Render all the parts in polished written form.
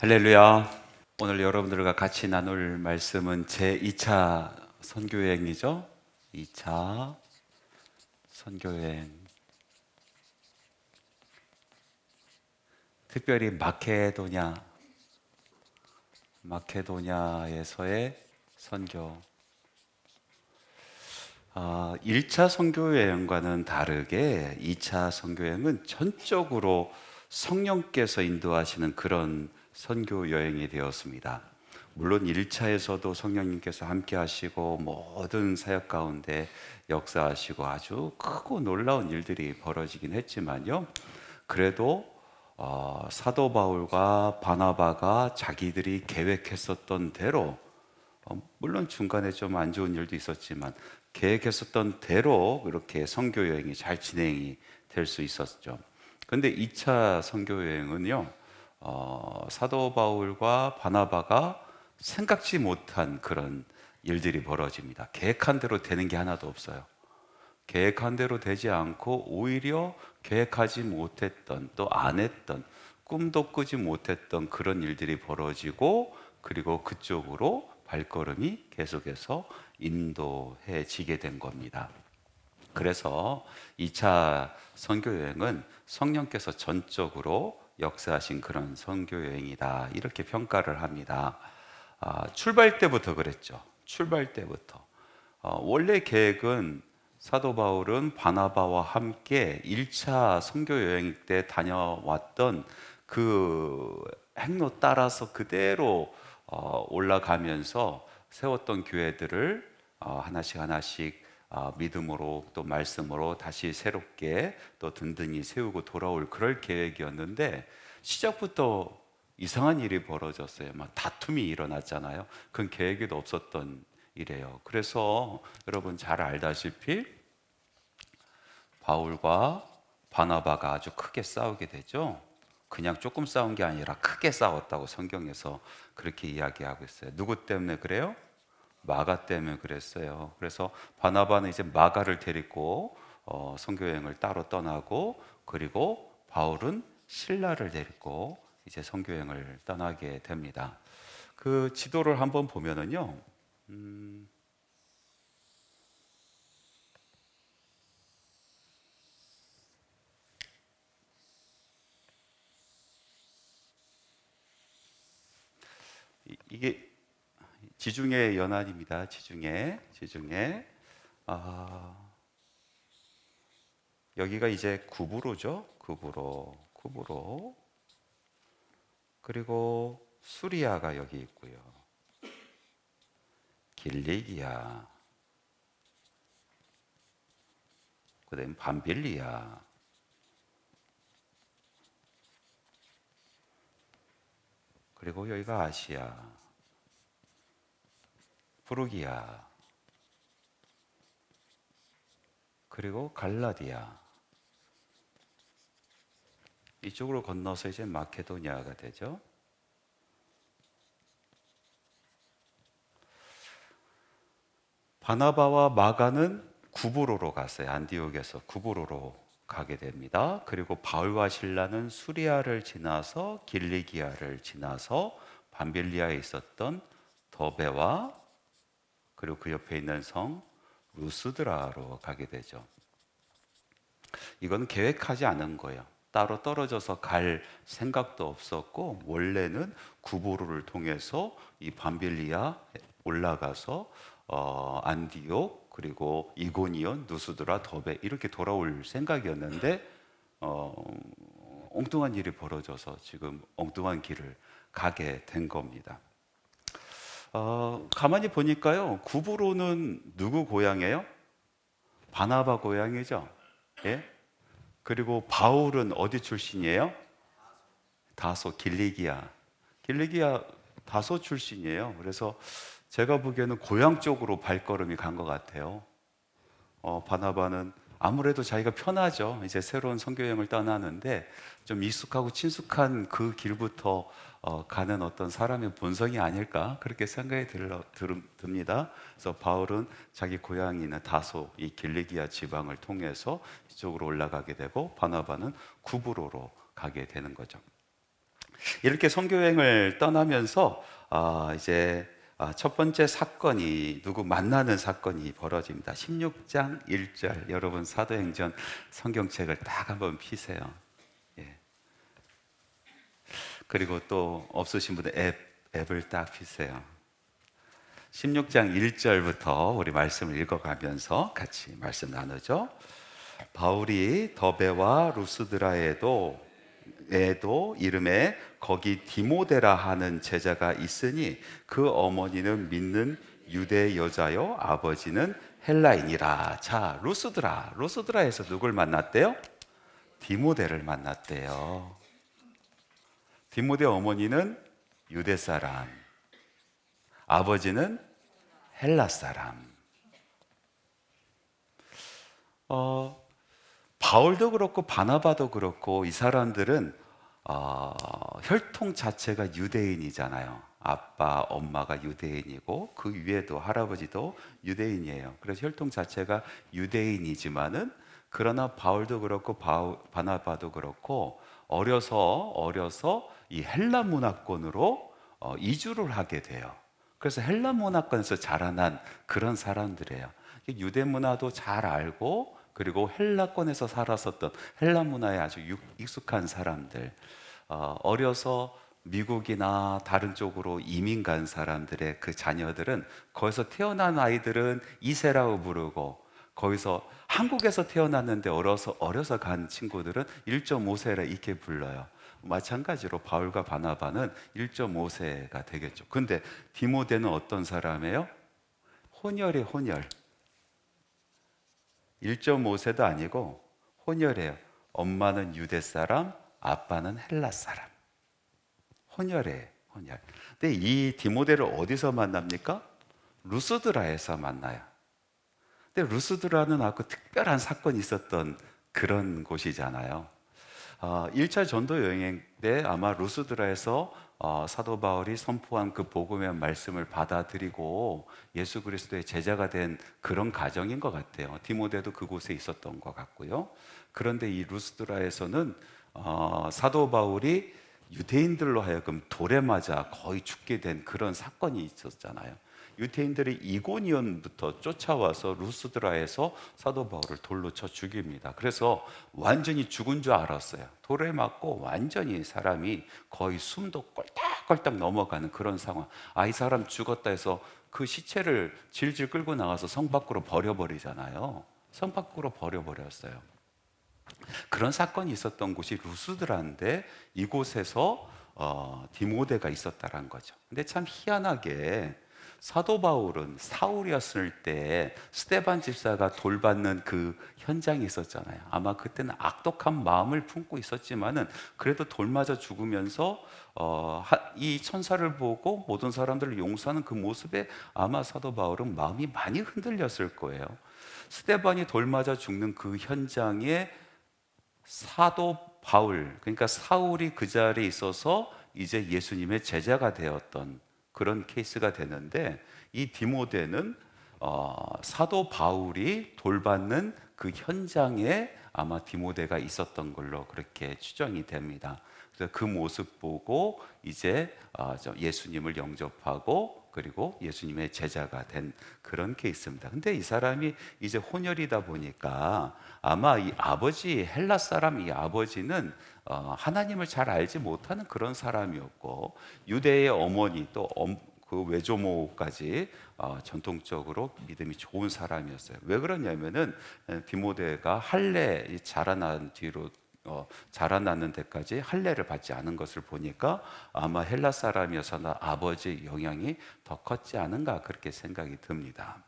할렐루야. 오늘 여러분들과 같이 나눌 말씀은 제2차 선교여행이죠. 2차 선교여행. 특별히 마케도냐에서의 선교. 1차 선교여행과는 다르게 2차 선교여행은 전적으로 성령께서 인도하시는 그런 선교 여행이 되었습니다. 물론 1차에서도 성령님께서 함께 하시고 모든 사역 가운데 역사하시고 아주 크고 놀라운 일들이 벌어지긴 했지만요. 그래도 사도 바울과 바나바가 자기들이 계획했었던 대로, 물론 중간에 좀 안 좋은 일도 있었지만 계획했었던 대로 이렇게 선교 여행이 잘 진행이 될 수 있었죠. 근데 2차 선교 여행은요, 사도 바울과 바나바가 생각지 못한 그런 일들이 벌어집니다. 계획한 대로 되는 게 하나도 없어요. 계획한 대로 되지 않고 오히려 계획하지 못했던, 또 안 했던, 꿈도 꾸지 못했던 그런 일들이 벌어지고, 그리고 그쪽으로 발걸음이 계속해서 인도해지게 된 겁니다. 그래서 2차 선교 여행은 성령께서 전적으로 역사하신 그런 선교 여행이다, 이렇게 평가를 합니다. 출발 때부터 그랬죠. 출발 때부터 원래 계획은 사도 바울은 바나바와 함께 1차 선교 여행 때 다녀왔던 그 행로 따라서 그대로 올라가면서 세웠던 교회들을 하나씩 하나씩 믿음으로 또 말씀으로 다시 새롭게 또 든든히 세우고 돌아올 그럴 계획이었는데, 시작부터 이상한 일이 벌어졌어요. 막 다툼이 일어났잖아요. 그건 계획에도 없었던 일이에요. 그래서 여러분 잘 알다시피 바울과 바나바가 아주 크게 싸우게 되죠. 그냥 조금 싸운 게 아니라 크게 싸웠다고 성경에서 그렇게 이야기하고 있어요. 누구 때문에 그래요? 마가 때문에 그랬어요. 그래서 바나바는 이제 마가를 데리고 선교 여행을 따로 떠나고, 그리고 바울은 실라를 데리고 이제 선교 여행을 떠나게 됩니다. 그 지도를 한번 보면은요, 이게 지중해 연안입니다. 지중해. 아, 여기가 이제 구브로죠. 구브로. 그리고 수리아가 여기 있고요. 길리기아, 그다음 밤빌리아, 그리고 여기가 아시아, 프루기아, 그리고 갈라디아. 이쪽으로 건너서 이제 마케도니아가 되죠. 바나바와 마가는 구브로로 갔어요. 안디옥에서 구브로로 가게 됩니다. 그리고 바울과 실라는 수리아를 지나서 길리기아를 지나서 밤빌리아에 있었던 더베와, 그리고 그 옆에 있는 성 루스드라로 가게 되죠. 이건 계획하지 않은 거예요. 따로 떨어져서 갈 생각도 없었고, 원래는 구브로를 통해서 이 밤빌리아 올라가서 안디옥, 그리고 이고니온, 누스드라, 더베 이렇게 돌아올 생각이었는데 엉뚱한 일이 벌어져서 지금 엉뚱한 길을 가게 된 겁니다. 가만히 보니까요, 구브로는 누구 고향이에요? 바나바 고향이죠. 예? 그리고 바울은 어디 출신이에요? 다소, 길리기아 다소 출신이에요. 그래서 제가 보기에는 고향 쪽으로 발걸음이 간 것 같아요. 바나바는 아무래도 자기가 편하죠. 이제 새로운 선교 여행을 떠나는데 좀 익숙하고 친숙한 그 길부터 가는 어떤 사람의 본성이 아닐까, 그렇게 생각이 듭니다. 그래서 바울은 자기 고향이 있는 다소 이 길리기아 지방을 통해서 이쪽으로 올라가게 되고, 바나바는 구브로로 가게 되는 거죠. 이렇게 선교여행을 떠나면서 이제 첫 번째 사건이 누구 만나는 사건이 벌어집니다. 16장 1절. 여러분 사도행전 성경책을 딱 한번 피세요. 예. 그리고 또 없으신 분들 앱을 딱 피세요. 16장 1절부터 우리 말씀을 읽어가면서 같이 말씀 나누죠. 바울이 더베와 루스드라에도 이름에 거기 디모데라 하는 제자가 있으니 그 어머니는 믿는 유대 여자요 아버지는 헬라인이라. 자, 루스드라에서 누굴 만났대요? 디모데를 만났대요. 디모데 어머니는 유대 사람, 아버지는 헬라 사람. 바울도 그렇고 바나바도 그렇고 이 사람들은 혈통 자체가 유대인이잖아요. 아빠, 엄마가 유대인이고 그 위에도 할아버지도 유대인이에요. 그래서 혈통 자체가 유대인이지만은 그러나 바울도 그렇고 바나바도 그렇고 어려서 이 헬라 문화권으로 이주를 하게 돼요. 그래서 헬라 문화권에서 자라난 그런 사람들이에요. 유대 문화도 잘 알고 그리고 헬라권에서 살았었던 헬라 문화에 아주 익숙한 사람들, 어려서 미국이나 다른 쪽으로 이민 간 사람들의 그 자녀들은 거기서 태어난 아이들은 2세라고 부르고 거기서 한국에서 태어났는데 어려서 간 친구들은 1.5세라 이렇게 불러요. 마찬가지로 바울과 바나바는 1.5세가 되겠죠. 근데 디모데는 어떤 사람이에요? 혼혈이에요, 혼혈. 1.5세도 아니고 혼혈이에요. 엄마는 유대 사람, 아빠는 헬라 사람. 혼혈이에요, 혼혈. 근데 이 디모데를 어디서 만납니까? 루스드라에서 만나요. 근데 루스드라는 아주 특별한 사건이 있었던 그런 곳이잖아요. 1차 전도 여행 때 아마 루스드라에서 사도 바울이 선포한 그 복음의 말씀을 받아들이고 예수 그리스도의 제자가 된 그런 가정인 것 같아요. 디모데도 그곳에 있었던 것 같고요. 그런데 이 루스드라에서는 사도 바울이 유대인들로 하여금 돌에 맞아 거의 죽게 된 그런 사건이 있었잖아요. 유대인들이 이고니온부터 쫓아와서 루스드라에서 사도 바울을 돌로 쳐 죽입니다. 그래서 완전히 죽은 줄 알았어요. 돌에 맞고 완전히 사람이 거의 숨도 꼴딱꼴딱 넘어가는 그런 상황. 이 사람 죽었다 해서 그 시체를 질질 끌고 나가서 성 밖으로 버려버리잖아요. 성 밖으로 버려버렸어요. 그런 사건이 있었던 곳이 루스드라인데 이곳에서 디모데가 있었다는 거죠. 근데 참 희한하게 사도 바울은 사울이었을 때 스데반 집사가 돌받는 그 현장이 있었잖아요. 아마 그때는 악독한 마음을 품고 있었지만은 그래도 돌 맞아 죽으면서 이 천사를 보고 모든 사람들을 용서하는 그 모습에 아마 사도 바울은 마음이 많이 흔들렸을 거예요. 스데반이 돌 맞아 죽는 그 현장에 사도 바울, 그러니까 사울이 그 자리에 있어서 이제 예수님의 제자가 되었던 그런 케이스가 되는데, 이 디모데는 사도 바울이 돌받는 그 현장에 아마 디모데가 있었던 걸로 그렇게 추정이 됩니다. 그래서 그 모습 보고 이제 예수님을 영접하고 그리고 예수님의 제자가 된 그런 케이스입니다. 근데 이 사람이 이제 혼혈이다 보니까 아마 이 아버지, 헬라 사람 이 아버지는 하나님을 잘 알지 못하는 그런 사람이었고, 유대의 어머니 또 그 외조모까지 전통적으로 믿음이 좋은 사람이었어요. 왜 그러냐면은 디모데가 할례 자라난 뒤로 자라나는 데까지 할례를 받지 않은 것을 보니까 아마 헬라 사람이어서나 아버지 영향이 더 컸지 않은가 그렇게 생각이 듭니다.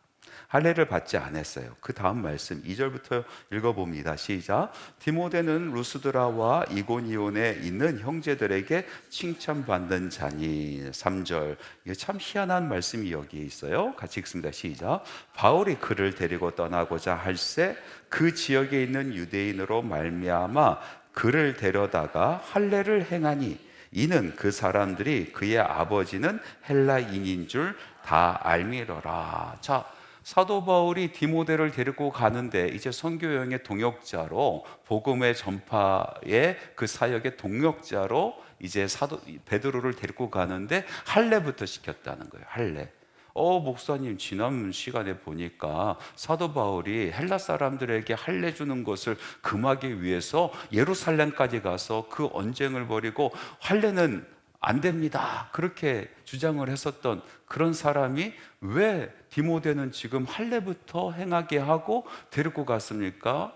할례를 받지 않았어요. 그 다음 말씀 2절부터 읽어봅니다. 시작. 디모데는 루스드라와 이고니온에 있는 형제들에게 칭찬받는 자니. 3절. 이게 참 희한한 말씀이 여기에 있어요. 같이 읽습니다. 시작. 바울이 그를 데리고 떠나고자 할새 그 지역에 있는 유대인으로 말미암아 그를 데려다가 할례를 행하니 이는 그 사람들이 그의 아버지는 헬라인인 줄 다 알미러라. 자, 사도 바울이 디모데를 데리고 가는데 이제 선교 여행의 동역자로, 복음의 전파의 그 사역의 동역자로 이제 사도 베드로를 데리고 가는데 할례부터 시켰다는 거예요. 할례. 목사님, 지난 시간에 보니까 사도 바울이 헬라 사람들에게 할례 주는 것을 금하기 위해서 예루살렘까지 가서 그 언쟁을 벌이고 할례는 안 됩니다, 그렇게 주장을 했었던 그런 사람이 왜 디모데는 지금 할례부터 행하게 하고 데리고 갔습니까?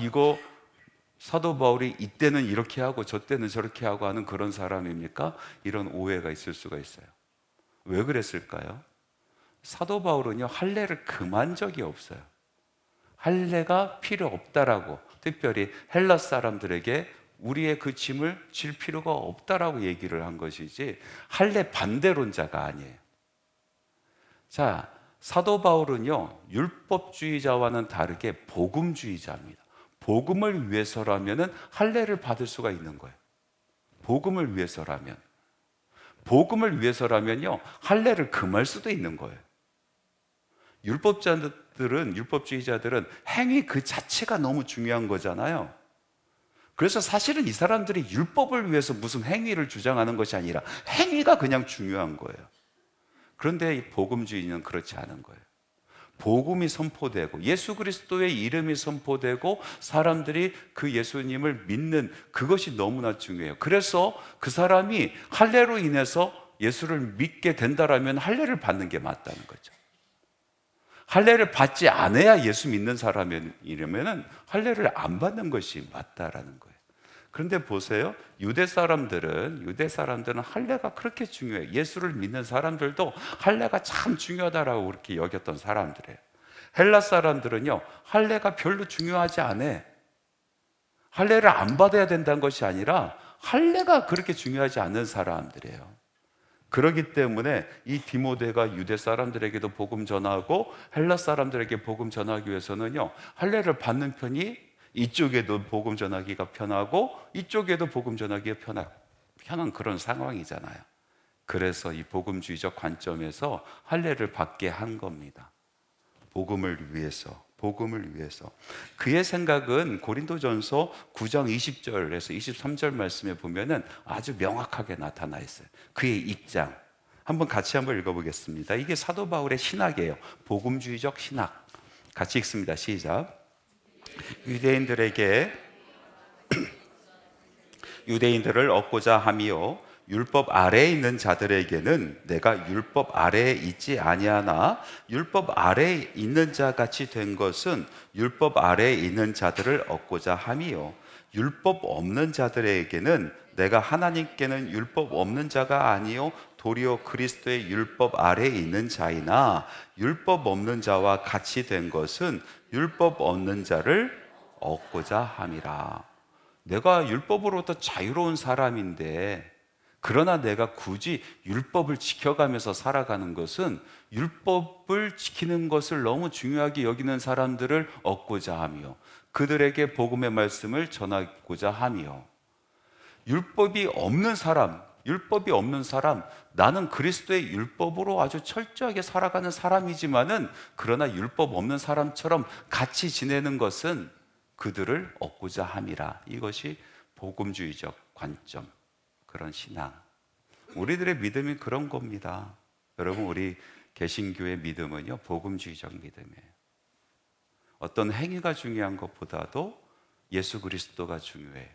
이거 사도 바울이 이때는 이렇게 하고 저 때는 저렇게 하고 하는 그런 사람입니까? 이런 오해가 있을 수가 있어요. 왜 그랬을까요? 사도 바울은요, 할례를 금한 적이 없어요. 할례가 필요 없다라고, 특별히 헬라 사람들에게 우리의 그 짐을 질 필요가 없다라고 얘기를 한 것이지 할례 반대론자가 아니에요. 자, 사도 바울은요, 율법주의자와는 다르게 복음주의자입니다. 복음을 위해서라면은 할례를 받을 수가 있는 거예요. 복음을 위해서라면. 복음을 위해서라면요, 할례를 금할 수도 있는 거예요. 율법주의자들은 행위 그 자체가 너무 중요한 거잖아요. 그래서 사실은 이 사람들이 율법을 위해서 무슨 행위를 주장하는 것이 아니라 행위가 그냥 중요한 거예요. 그런데 이 복음주의는 그렇지 않은 거예요. 복음이 선포되고 예수 그리스도의 이름이 선포되고 사람들이 그 예수님을 믿는 그것이 너무나 중요해요. 그래서 그 사람이 할례로 인해서 예수를 믿게 된다라면 할례를 받는 게 맞다는 거죠. 할례를 받지 않아야 예수 믿는 사람이라면 할례를 안 받는 것이 맞다라는 거예요. 그런데 보세요, 유대 사람들은 할례가 그렇게 중요해요. 예수를 믿는 사람들도 할례가 참 중요하다라고 그렇게 여겼던 사람들이에요. 헬라 사람들은요, 할례가 별로 중요하지 않아요. 할례를 안 받아야 된다는 것이 아니라 할례가 그렇게 중요하지 않은 사람들이에요. 그렇기 때문에 이 디모데가 유대 사람들에게도 복음 전하고 헬라 사람들에게 복음 전하기 위해서는요, 할례를 받는 편이 이쪽에도 복음 전하기가 편하고 이쪽에도 복음 전하기가 편한 그런 상황이잖아요. 그래서 이 복음주의적 관점에서 할례를 받게 한 겁니다. 복음을 위해서. 그의 생각은 고린도전서 9장 20절에서 23절 말씀에 보면은 아주 명확하게 나타나 있어요. 그의 입장. 한번 같이 읽어보겠습니다. 이게 사도 바울의 신학이에요. 복음주의적 신학. 같이 읽습니다. 시작. 유대인들을 얻고자 함이요, 율법 아래에 있는 자들에게는 내가 율법 아래에 있지 아니하나 율법 아래에 있는 자 같이 된 것은 율법 아래에 있는 자들을 얻고자 함이요, 율법 없는 자들에게는 내가 하나님께는 율법 없는 자가 아니요 도리어 그리스도의 율법 아래에 있는 자이나 율법 없는 자와 같이 된 것은 율법 없는 자를 얻고자 함이라. 내가 율법으로부터 자유로운 사람인데, 그러나 내가 굳이 율법을 지켜가면서 살아가는 것은 율법을 지키는 것을 너무 중요하게 여기는 사람들을 얻고자 하며 그들에게 복음의 말씀을 전하고자 하며, 율법이 없는 사람, 나는 그리스도의 율법으로 아주 철저하게 살아가는 사람이지만은 그러나 율법 없는 사람처럼 같이 지내는 것은 그들을 얻고자 함이라. 이것이 복음주의적 관점, 그런 신앙. 우리들의 믿음이 그런 겁니다. 여러분, 우리 개신교의 믿음은요, 복음주의적 믿음이에요. 어떤 행위가 중요한 것보다도 예수 그리스도가 중요해요.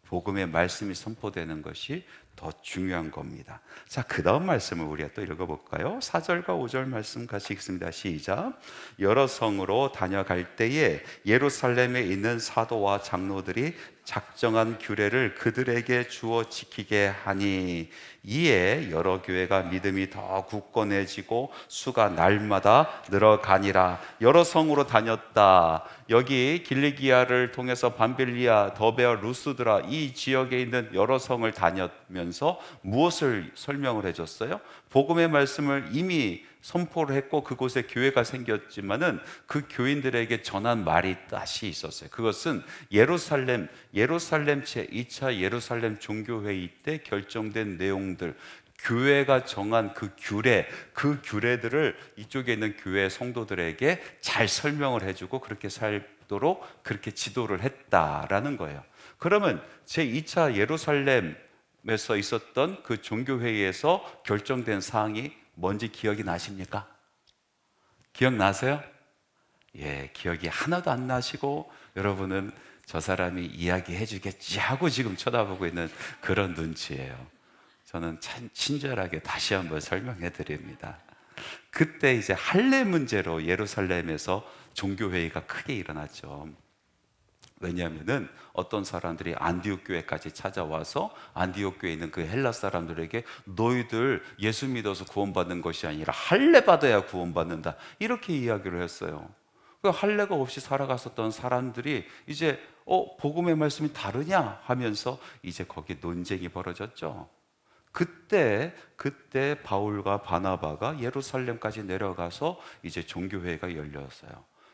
복음의 말씀이 선포되는 것이 더 중요한 겁니다. 자, 그 다음 말씀을 우리가 또 읽어볼까요? 4절과 5절 말씀 같이 읽습니다. 시작. 여러 성으로 다녀갈 때에 예루살렘에 있는 사도와 장로들이 작정한 규례를 그들에게 주어 지키게 하니 이에 여러 교회가 믿음이 더 굳건해지고 수가 날마다 늘어가니라. 여러 성으로 다녔다. 여기 길리기아를 통해서 밤빌리아, 더베아, 루스드라 이 지역에 있는 여러 성을 다녔면서 무엇을 설명을 해줬어요? 복음의 말씀을 이미 선포를 했고 그곳에 교회가 생겼지만은 그 교인들에게 전한 말이 다시 있었어요. 그것은 예루살렘 제2차 예루살렘 종교회의 때 결정된 내용들, 교회가 정한 그 규례, 그 규례들을 이쪽에 있는 교회 성도들에게 잘 설명을 해주고 그렇게 살도록 그렇게 지도를 했다라는 거예요. 그러면 제2차 예루살렘에서 있었던 그 종교회의에서 결정된 사항이 뭔지 기억이 나십니까? 기억나세요? 예, 기억이 하나도 안 나시고 여러분은 저 사람이 이야기해 주겠지 하고 지금 쳐다보고 있는 그런 눈치예요. 저는 친절하게 다시 한번 설명해 드립니다. 그때 이제 할례 문제로 예루살렘에서 종교회의가 크게 일어났죠. 왜냐하면은 어떤 사람들이 안디옥 교회까지 찾아와서 안디옥 교회에 있는 그 헬라 사람들에게 너희들 예수 믿어서 구원받는 것이 아니라 할례 받아야 구원받는다 이렇게 이야기를 했어요. 그 할례가 없이 살아갔었던 사람들이 이제 복음의 말씀이 다르냐 하면서 이제 거기 논쟁이 벌어졌죠. 그때 바울과 바나바가 예루살렘까지 내려가서 이제 종교회의가 열렸어요.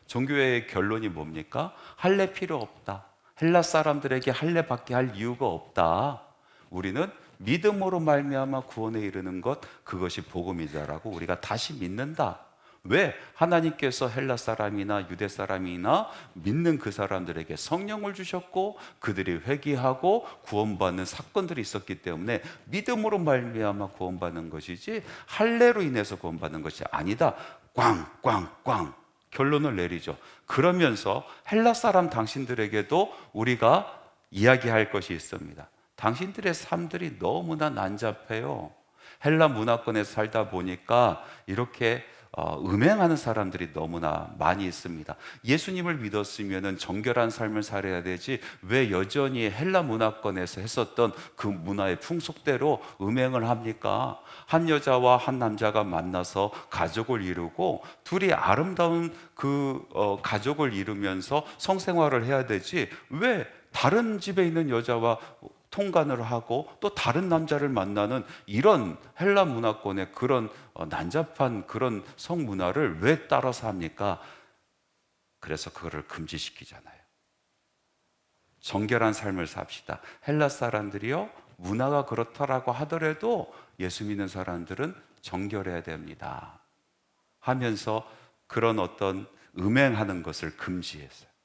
종교회의 결론이 뭡니까? 할례 필요 없다. 헬라 사람들에게 할례 받게 할 이유가 없다. 우리는 믿음으로 말미암아 구원에 이르는 것, 그것이 복음이다라고 우리가 다시 믿는다. 왜? 하나님께서 헬라 사람이나 유대 사람이나 믿는 그 사람들에게 성령을 주셨고 그들이 회개하고 구원받는 사건들이 있었기 때문에 믿음으로 말미암아 구원받는 것이지 할례로 인해서 구원받는 것이 아니다. 꽝꽝꽝 결론을 내리죠. 그러면서 헬라 사람 당신들에게도 우리가 이야기할 것이 있습니다. 당신들의 삶들이 너무나 난잡해요. 헬라 문화권에서 살다 보니까 이렇게 음행하는 사람들이 너무나 많이 있습니다. 예수님을 믿었으면 정결한 삶을 살아야 되지 왜 여전히 헬라 문화권에서 했었던 그 문화의 풍속대로 음행을 합니까? 한 여자와 한 남자가 만나서 가족을 이루고 둘이 아름다운 그 가족을 이루면서 성생활을 해야 되지 왜 다른 집에 있는 여자와 통관을 하고 또 다른 남자를 만나는 이런 헬라 문화권의 그런 난잡한 그런 성문화를 왜 따라서 합니까? 그래서 그거를 금지시키잖아요. 정결한 삶을 삽시다. 헬라 사람들이요 문화가 그렇다라고 하더라도 예수 믿는 사람들은 정결해야 됩니다 하면서 그런 어떤 음행하는 것을 금지했어요.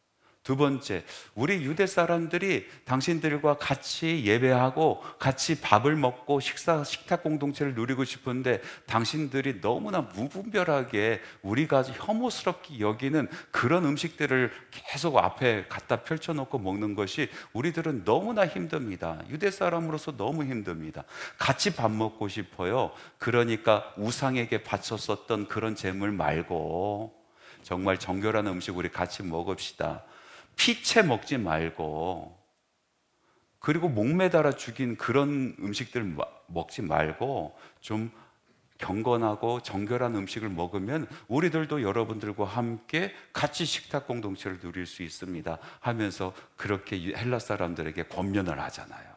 두 번째, 우리 유대 사람들이 당신들과 같이 예배하고 같이 밥을 먹고 식탁 공동체를 누리고 싶은데 당신들이 너무나 무분별하게 우리가 혐오스럽게 여기는 그런 음식들을 계속 앞에 갖다 펼쳐놓고 먹는 것이 우리들은 너무나 힘듭니다. 유대 사람으로서 너무 힘듭니다. 같이 밥 먹고 싶어요. 그러니까 우상에게 바쳤었던 그런 재물 말고 정말 정결한 음식 우리 같이 먹읍시다. 피채 먹지 말고 그리고 목매달아 죽인 그런 음식들 먹지 말고 좀 경건하고 정결한 음식을 먹으면 우리들도 여러분들과 함께 같이 식탁 공동체를 누릴 수 있습니다 하면서 그렇게 헬라 사람들에게 권면을 하잖아요.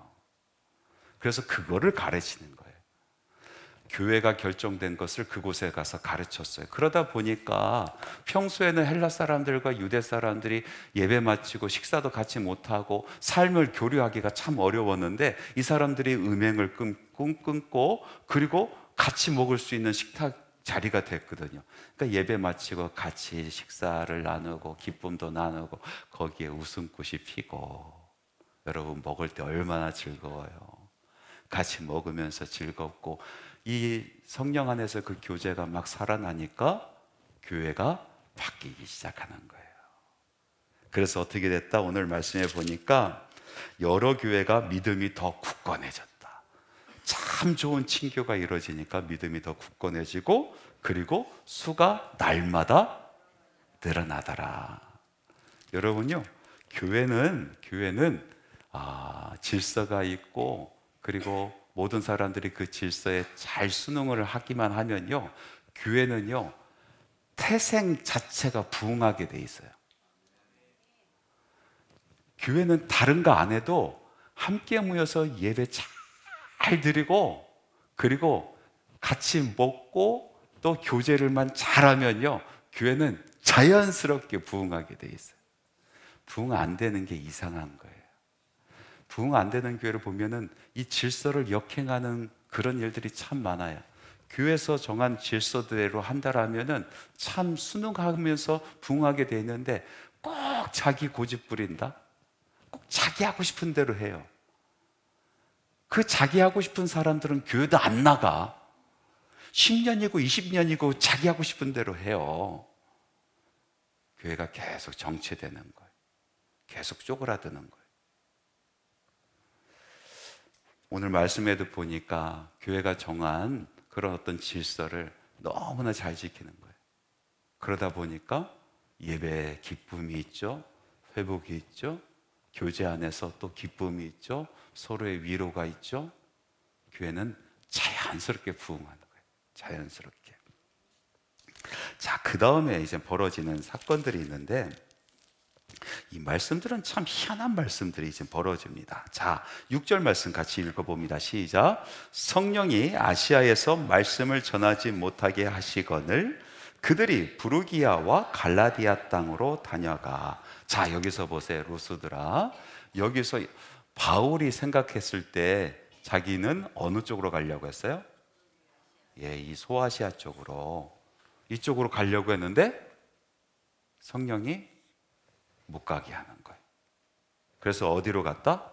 그래서 그거를 가르치는 거예요. 교회가 결정된 것을 그곳에 가서 가르쳤어요. 그러다 보니까 평소에는 헬라 사람들과 유대 사람들이 예배 마치고 식사도 같이 못하고 삶을 교류하기가 참 어려웠는데 이 사람들이 음행을 끊고 그리고 같이 먹을 수 있는 식탁 자리가 됐거든요. 그러니까 예배 마치고 같이 식사를 나누고 기쁨도 나누고 거기에 웃음꽃이 피고 여러분 먹을 때 얼마나 즐거워요. 같이 먹으면서 즐겁고 이 성령 안에서 그 교제가 막 살아나니까 교회가 바뀌기 시작하는 거예요. 그래서 어떻게 됐다? 오늘 말씀해 보니까 여러 교회가 믿음이 더 굳건해졌다. 참 좋은 친교가 이루어지니까 믿음이 더 굳건해지고 그리고 수가 날마다 늘어나더라. 여러분요, 교회는 질서가 있고 그리고 모든 사람들이 그 질서에 잘 순응을 하기만 하면요 교회는요 태생 자체가 부흥하게 돼 있어요. 교회는 다른 거 안 해도 함께 모여서 예배 잘 드리고 그리고 같이 먹고 또 교제를만 잘하면요 교회는 자연스럽게 부흥하게 돼 있어요. 부흥 안 되는 게 이상한 거예요. 부흥 안 되는 교회를 보면은 이 질서를 역행하는 그런 일들이 참 많아요. 교회에서 정한 질서대로 한다라면은 참 순응하면서 부흥하게 돼 있는데 꼭 자기 고집 부린다. 꼭 자기 하고 싶은 대로 해요. 그 자기 하고 싶은 사람들은 교회도 안 나가. 10년이고 20년이고 자기 하고 싶은 대로 해요. 교회가 계속 정체되는 거예요. 계속 쪼그라드는 거예요. 오늘 말씀에도 보니까 교회가 정한 그런 어떤 질서를 너무나 잘 지키는 거예요. 그러다 보니까 예배에 기쁨이 있죠. 회복이 있죠. 교제 안에서 또 기쁨이 있죠. 서로의 위로가 있죠. 교회는 자연스럽게 부흥하는 거예요. 자연스럽게. 자, 그 다음에 이제 벌어지는 사건들이 있는데 이 말씀들은 참 희한한 말씀들이 이제 벌어집니다. 자, 6절 말씀 같이 읽어봅니다. 시작. 성령이 아시아에서 말씀을 전하지 못하게 하시거늘 그들이 부르기아와 갈라디아 땅으로 다녀가. 자, 여기서 보세요, 로스들아. 여기서 바울이 생각했을 때 자기는 어느 쪽으로 가려고 했어요? 예, 이 소아시아 쪽으로, 이쪽으로 가려고 했는데 성령이 못 가게 하는 거예요. 그래서 어디로 갔다?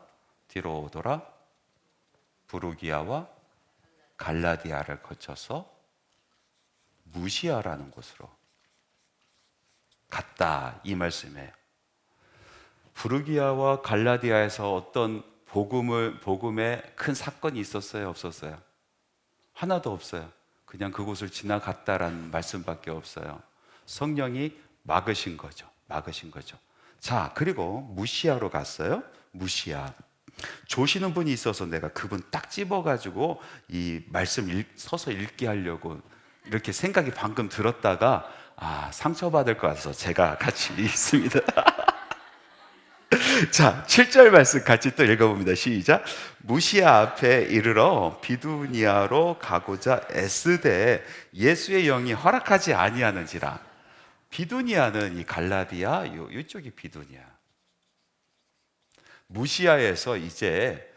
뒤로 오더라 부르기아와 갈라디아를 거쳐서 무시아라는 곳으로 갔다, 이 말씀이에요. 부르기아와 갈라디아에서 어떤 복음에 큰 사건이 있었어요? 없었어요? 하나도 없어요. 그냥 그곳을 지나갔다라는 말씀밖에 없어요. 성령이 막으신 거죠. 막으신 거죠. 자, 그리고 무시아로 갔어요. 무시아. 조시는 분이 있어서 내가 그분 딱 집어가지고 이 말씀 서서 읽게 하려고 이렇게 생각이 방금 들었다가 상처받을 것 같아서 제가 같이 읽습니다. 자, 7절 말씀 같이 또 읽어봅니다. 시작. 무시아 앞에 이르러 비두니아로 가고자 애쓰되 예수의 영이 허락하지 아니하는지라. 비두니아는 이 갈라디아, 이쪽이 비두니아. 무시아에서 이제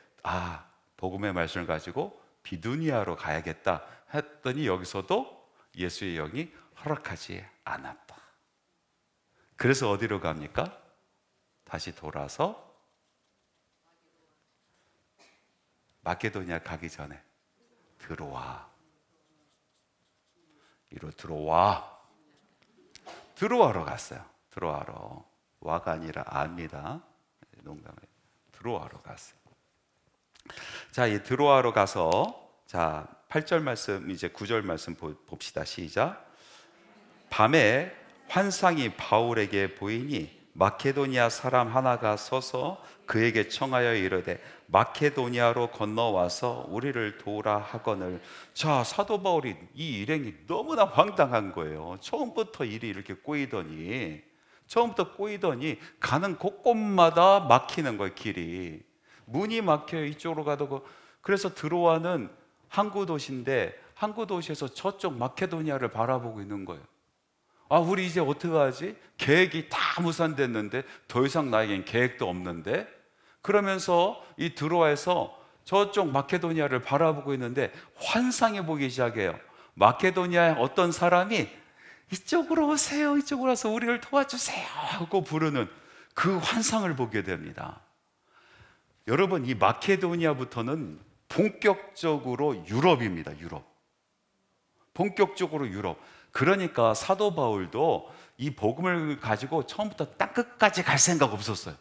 복음의 말씀을 가지고 비두니아로 가야겠다 했더니 여기서도 예수의 영이 허락하지 않았다. 그래서 어디로 갑니까? 다시 돌아서 마케도니아 가기 전에 들어와. 이로 들어와로 갔어요. 들어와로. 와가 아니라 아입니다. 농담에 들어와로 갔어요. 자, 이 들어와로 가서 자, 8절 말씀 이제 9절 말씀 봅시다. 시작. 밤에 환상이 바울에게 보이니 마케도니아 사람 하나가 서서 그에게 청하여 이르되 마케도니아로 건너와서 우리를 도우라 하거늘. 자, 사도 바울이 이 일행이 너무나 황당한 거예요. 처음부터 일이 이렇게 꼬이더니 가는 곳곳마다 막히는 거예요. 길이 문이 막혀요. 이쪽으로 가도. 그래서 드로아는 항구 도시인데 항구 도시에서 저쪽 마케도니아를 바라보고 있는 거예요. 우리 이제 어떻게 하지? 계획이 다 무산됐는데 더 이상 나에겐 계획도 없는데. 그러면서 이 드로아에서 저쪽 마케도니아를 바라보고 있는데 환상이 보기 시작해요. 마케도니아의 어떤 사람이 이쪽으로 오세요, 이쪽으로 와서 우리를 도와주세요 하고 부르는 그 환상을 보게 됩니다. 여러분, 이 마케도니아부터는 본격적으로 유럽입니다. 유럽. 본격적으로 유럽. 그러니까 사도 바울도 이 복음을 가지고 처음부터 땅끝까지 갈 생각 없었어요.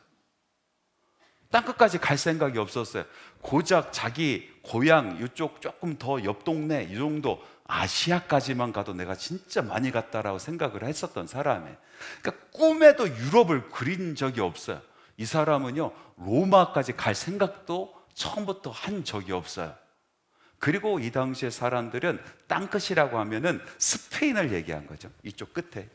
땅끝까지 갈 생각이 없었어요. 고작 자기 고향 이쪽 조금 더 옆 동네 이 정도 아시아까지만 가도 내가 진짜 많이 갔다라고 생각을 했었던 사람이에요. 그러니까 꿈에도 유럽을 그린 적이 없어요. 이 사람은요, 로마까지 갈 생각도 처음부터 한 적이 없어요. 그리고 이 당시의 사람들은 땅끝이라고 하면은 스페인을 얘기한 거죠. 이쪽 끝에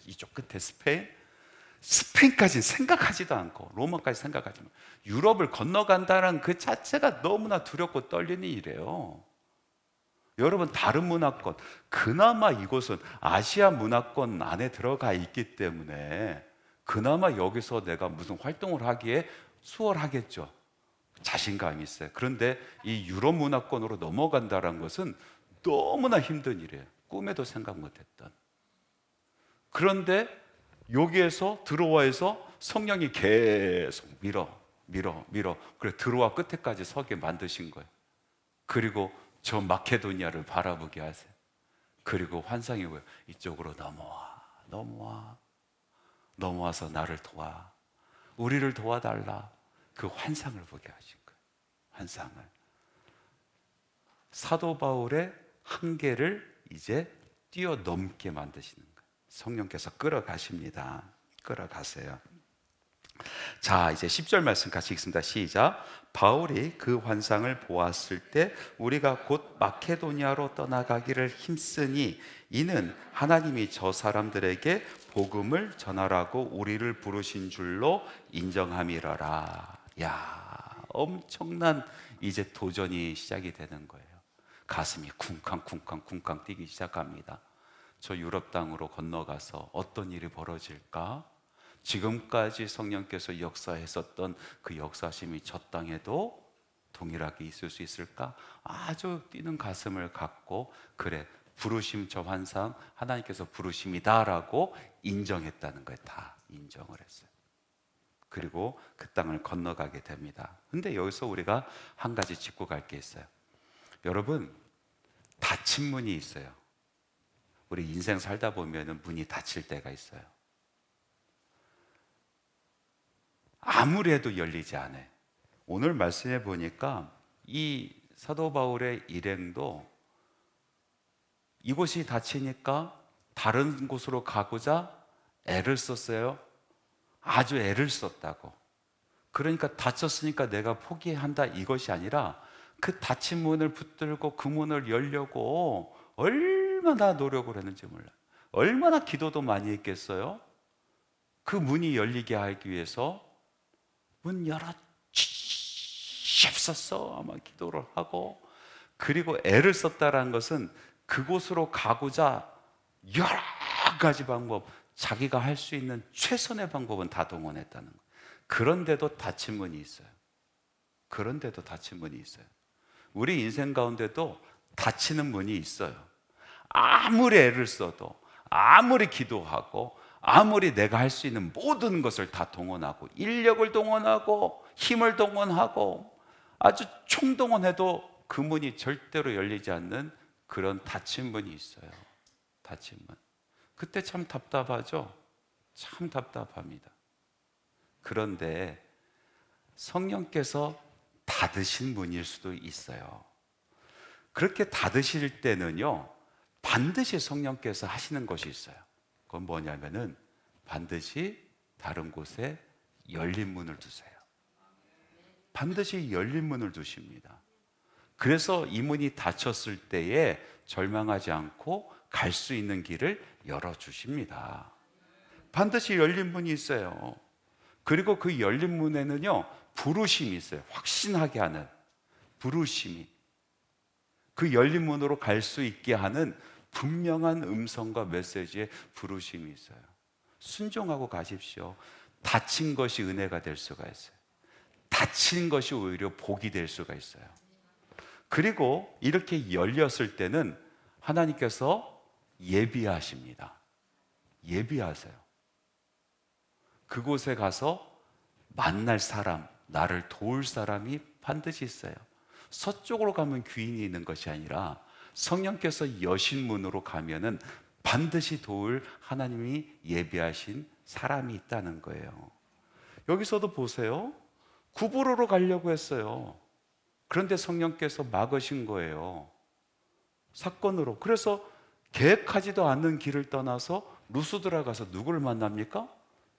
스페인까지 생각하지도 않고 로마까지 생각하지 않고 유럽을 건너간다는 그 자체가 너무나 두렵고 떨리는 일이에요. 여러분, 다른 문화권, 그나마 이곳은 아시아 문화권 안에 들어가 있기 때문에 그나마 여기서 내가 무슨 활동을 하기에 수월하겠죠. 자신감이 있어요. 그런데 이 유럽 문화권으로 넘어간다는 것은 너무나 힘든 일이에요. 꿈에도 생각 못했던. 그런데 여기에서 드로아에서 성령이 계속 밀어. 그래 드로아 끝에까지 서게 만드신 거예요. 그리고 저 마케도니아를 바라보게 하세요. 그리고 환상이 뭐예요? 이쪽으로 넘어와서 나를 도와. 우리를 도와달라. 그 환상을 보게 하신 거예요. 환상을. 사도 바울의 한계를 이제 뛰어넘게 만드시는 거예요. 성령께서 끌어가십니다. 끌어가세요. 자, 이제 10절 말씀 같이 읽습니다. 시작. 바울이 그 환상을 보았을 때 우리가 곧 마케도니아로 떠나가기를 힘쓰니 이는 하나님이 저 사람들에게 복음을 전하라고 우리를 부르신 줄로 인정함이러라. 야, 엄청난 이제 도전이 시작이 되는 거예요. 가슴이 쿵쾅 뛰기 시작합니다. 저 유럽 땅으로 건너가서 어떤 일이 벌어질까? 지금까지 성령께서 역사했었던 그 역사심이 저 땅에도 동일하게 있을 수 있을까? 아주 뛰는 가슴을 갖고 그래 부르심 저 환상 하나님께서 부르심이다라고 인정했다는 거예요. 다 인정을 했어요. 그리고 그 땅을 건너가게 됩니다. 근데 여기서 우리가 한 가지 짚고 갈 게 있어요. 여러분, 닫힌 문이 있어요. 우리 인생 살다 보면 문이 닫힐 때가 있어요. 아무리 해도 열리지 않아요. 오늘 말씀해 보니까 이 사도 바울의 일행도 이곳이 닫히니까 다른 곳으로 가고자 애를 썼어요. 아주 애를 썼다고. 그러니까 닫혔으니까 내가 포기한다 이것이 아니라 그 닫힌 문을 붙들고 그 문을 열려고 얼마나 노력을 했는지 몰라요. 얼마나 기도도 많이 했겠어요. 그 문이 열리게 하기 위해서 문 열어 주십소서 아마 기도를 하고, 그리고 애를 썼다라는 것은 그곳으로 가고자 여러 가지 방법, 자기가 할 수 있는 최선의 방법은 다 동원했다는 거예요. 그런데도 닫힌 문이 있어요. 그런데도 닫힌 문이 있어요. 우리 인생 가운데도 닫히는 문이 있어요. 아무리 애를 써도, 아무리 기도하고, 아무리 내가 할 수 있는 모든 것을 다 동원하고, 인력을 동원하고, 힘을 동원하고, 아주 총동원해도 그 문이 절대로 열리지 않는 그런 닫힌 문이 있어요. 닫힌 문. 그때 참 답답하죠? 참 답답합니다. 그런데 성령께서 닫으신 문일 수도 있어요. 그렇게 닫으실 때는요, 반드시 성령께서 하시는 것이 있어요. 그건 뭐냐면은 반드시 다른 곳에 열린 문을 두세요. 반드시 열린 문을 두십니다. 그래서 이 문이 닫혔을 때에 절망하지 않고 갈 수 있는 길을 열어주십니다. 반드시 열린 문이 있어요. 그리고 그 열린 문에는요, 부르심이 있어요. 확신하게 하는 부르심이. 그 열린 문으로 갈 수 있게 하는 분명한 음성과 메시지의 부르심이 있어요. 순종하고 가십시오. 닫힌 것이 은혜가 될 수가 있어요. 닫힌 것이 오히려 복이 될 수가 있어요. 그리고 이렇게 열렸을 때는 하나님께서 예비하십니다. 예비하세요. 그곳에 가서 만날 사람, 나를 도울 사람이 반드시 있어요. 서쪽으로 가면 귀인이 있는 것이 아니라 성령께서 여신 문으로 가면은 반드시 도울 하나님이 예비하신 사람이 있다는 거예요. 여기서도 보세요. 구브로로 가려고 했어요. 그런데 성령께서 막으신 거예요. 사건으로. 그래서 계획하지도 않는 길을 떠나서 루스드라 가서 누구를 만납니까?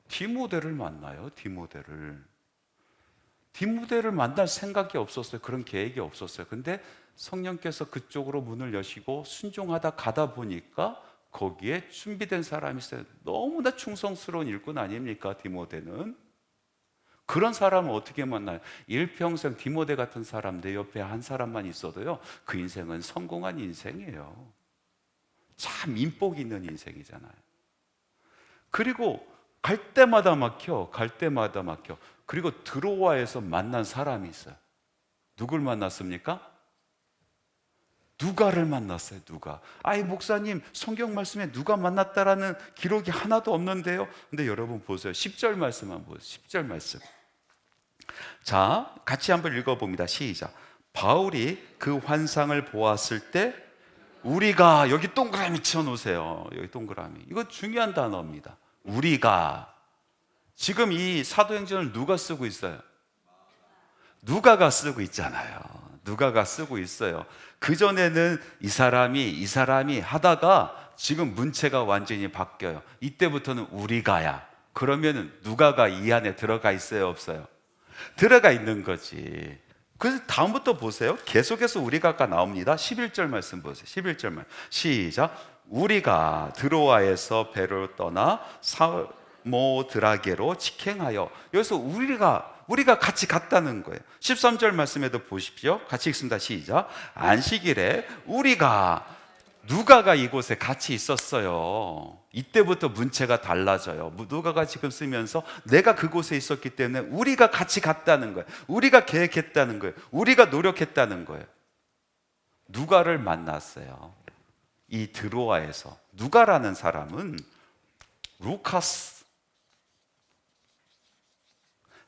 디모데를 만나요. 디모데를 만날 생각이 없었어요. 그런 계획이 없었어요. 근데 성령께서 그쪽으로 문을 여시고 순종하다 가다 보니까 거기에 준비된 사람이 있어요. 너무나 충성스러운 일꾼 아닙니까? 디모데는. 그런 사람을 어떻게 만나요? 일평생 디모데 같은 사람 내 옆에 한 사람만 있어도요, 그 인생은 성공한 인생이에요. 참 인복 있는 인생이잖아요. 그리고 갈 때마다 막혀. 그리고 드로아에서 만난 사람이 있어요. 누굴 만났습니까? 누가를 만났어요. 누가. 아이 목사님, 성경 말씀에 누가 만났다라는 기록이 하나도 없는데요. 근데 여러분 보세요. 10절 말씀 한번 보세요. 10절 말씀. 자, 같이 한번 읽어봅니다. 시작. 바울이 그 환상을 보았을 때 우리가, 여기 동그라미 쳐놓으세요. 여기 동그라미. 이거 중요한 단어입니다. 우리가. 지금 이 사도행전을 누가 쓰고 있어요? 누가가 쓰고 있잖아요. 누가가 쓰고 있어요. 그전에는 이 사람이 하다가 지금 문체가 완전히 바뀌어요. 이때부터는 우리가야. 그러면은 누가가 이 안에 들어가 있어요, 없어요? 들어가 있는 거지. 그래서 다음부터 보세요. 계속해서 우리가가 나옵니다. 11절 말씀 보세요. 11절 말씀. 시작. 우리가 드로아에서 배를 떠나 사모드라게로 직행하여. 여기서 우리가 같이 갔다는 거예요. 13절 말씀에도 보십시오. 같이 읽습니다. 시작. 안식일에 누가가 이곳에 같이 있었어요. 이때부터 문체가 달라져요. 누가가 지금 쓰면서 내가 그곳에 있었기 때문에 우리가 같이 갔다는 거예요. 우리가 계획했다는 거예요. 우리가 노력했다는 거예요. 누가를 만났어요. 이 드로아에서. 누가라는 사람은 루카스,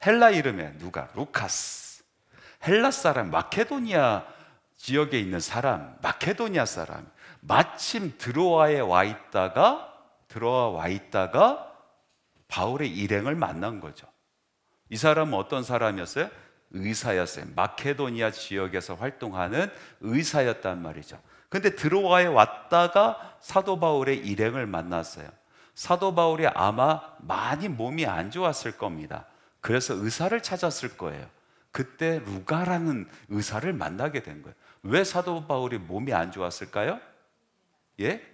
헬라 이름이에요. 누가, 루카스. 헬라 사람, 마케도니아 지역에 있는 사람, 마케도니아 사람. 마침 드로아에 와 있다가 바울의 일행을 만난 거죠. 이 사람은 어떤 사람이었어요? 의사였어요. 마케도니아 지역에서 활동하는 의사였단 말이죠. 근데 드로아에 왔다가 사도 바울의 일행을 만났어요. 사도 바울이 아마 많이 몸이 안 좋았을 겁니다. 그래서 의사를 찾았을 거예요. 그때 루가라는 의사를 만나게 된 거예요. 왜 사도 바울이 몸이 안 좋았을까요? 예?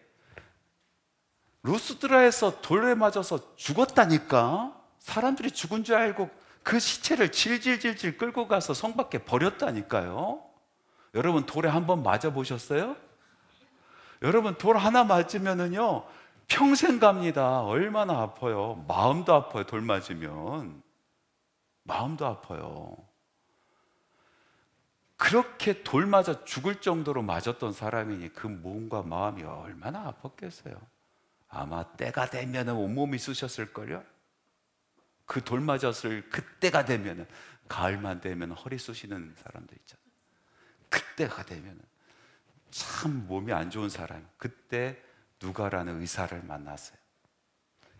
루스드라에서 돌에 맞아서 죽었다니까. 사람들이 죽은 줄 알고 그 시체를 질질질질 끌고 가서 성 밖에 버렸다니까요. 여러분 돌에 한번 맞아 보셨어요? 여러분 돌 하나 맞으면은요 평생 갑니다. 얼마나 아파요. 마음도 아파요. 돌 맞으면 마음도 아파요. 그렇게 돌 맞아 죽을 정도로 맞았던 사람이니 그 몸과 마음이 얼마나 아팠겠어요. 아마 때가 되면 온몸이 쑤셨을걸요. 그 돌 맞았을 그때가 되면, 가을만 되면 허리 쑤시는 사람도 있잖아요. 그때가 되면 참 몸이 안 좋은 사람, 그때 누가라는 의사를 만났어요.